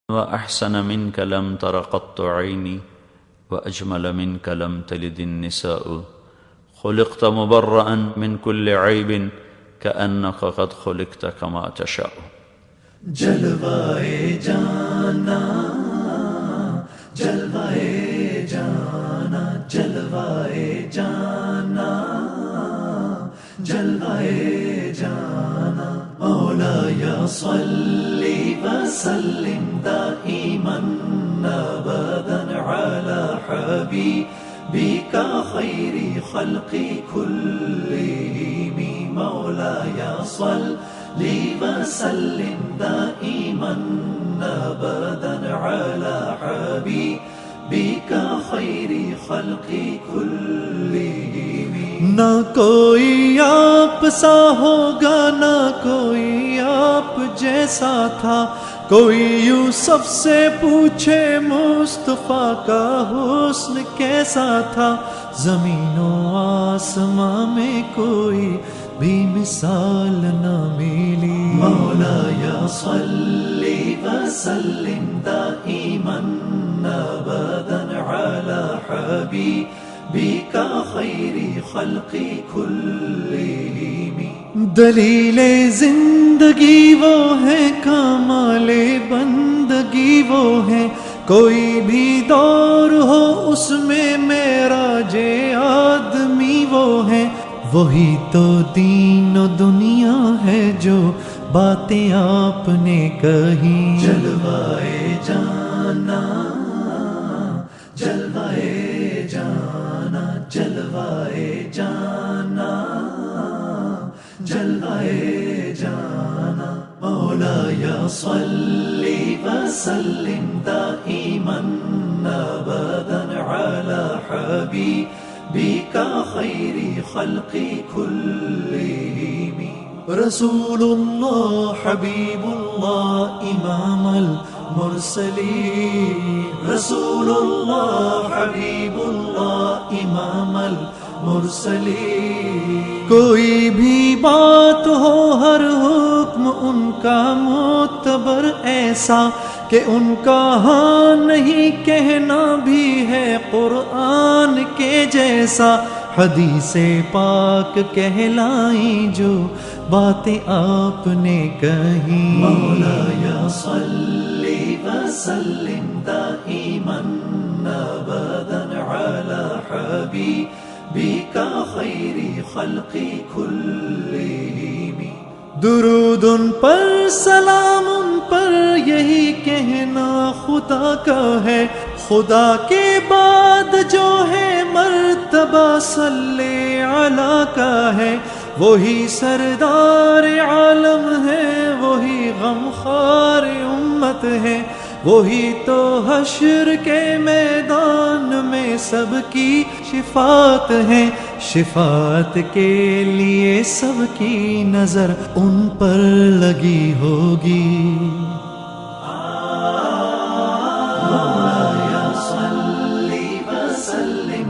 وأحسن منك لم تر قط عيني وأجمل منك لم تلد النساء خلقت مبرأ من كل عيب كأنك قد خلقت كما تشاء. جلوائے جانا جلوائے جانا جلوائے جانا جلوائے جانا مولایا صلی وسلم دائما ابدا على حبیبک خیر خلق كلهم مولایا صلی وسلم دائما ابدا على حبیبک خیر خلق كلهم. نہ کوئی آپ سا ہوگا نہ کوئی آپ جیسا تھا، کوئی یوسف سے پوچھے مصطفیٰ کا حسن کیسا تھا، زمین و آسماں میں کوئی بھی مثال نہ ملی. مولایا صلی وسلم دائما ابدا علی حبیبک خیر خلق كلهم. دلیل زندگی وہ ہے، کمال بندگی وہ ہے، کوئی بھی دور ہو اس میں معراج آدمی وہ ہے، وہی تو دین و دنیا ہے جو باتیں آپ نے کہی. جلوائے جانا جلوائے جانا جلوائے جانا جلوائے جانا مولایا صلی وسلم دائما ابدا علی حبیبک خیر خلق كلهم. رسول اللہ حبیب اللہ امام المرسلین، رسول اللہ حبیب اللہ امام المرسلین. کوئی بھی بات ہو ہر حکم ان کا معتبر ایسا کہ ان کا ہاں نہیں کہنا بھی ہے قرآن کے جیسا. حدیث پاک کہلائیں جو باتیں آپ نے کہی. مولایا صلی وسلم دائما ابدا علی حبیبک خیر خلق كلهم. درود ان پر سلام ان پر یہی کہنا خدا کا ہے، خدا کے بعد جو ہے مرتبہ صلی علی کا ہے، وہی سردار عالم ہے، وہی غمخوار امت ہے، وہی تو حشر کے میدان میں سب کی شفاعت ہے. شفاعت کے لیے سب کی نظر ان پر لگی ہوگی. مولایا صلی وسلم